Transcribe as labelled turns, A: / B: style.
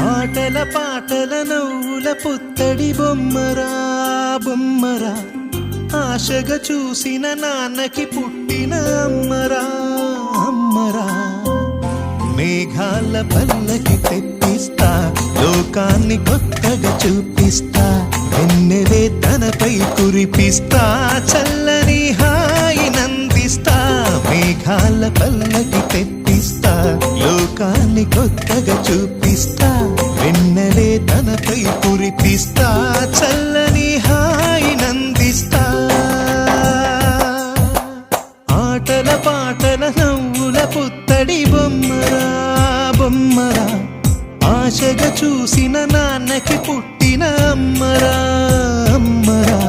A: ఆటల పాటల నవ్వుల పుత్తడి బొమ్మరా బొమ్మరా, ఆశగా చూసిన నాన్నకి పుట్టిన అమ్మరా అమ్మరా. మేఘాల పల్లకి తెప్పిస్తా, లోకాన్ని కొత్తగా చూపిస్తా, వెన్నెలే తనపై కురిపిస్తా, చల్లని హాయి నందిస్తా. మేఘాల పల్లకి తెప్పిస్తా, లోకాన్ని కొత్తగా చూపిస్తా, వెన్నెలే తనపై కురిపిస్తా, చల్లని హాయి నందిస్తా. ఆటల పాటల నవ్వుల పుత్తడి బొమ్మరా బొమ్మరా, ఆశగా చూసిన నాన్నకి పుట్టిన అమ్మరా అమ్మరా.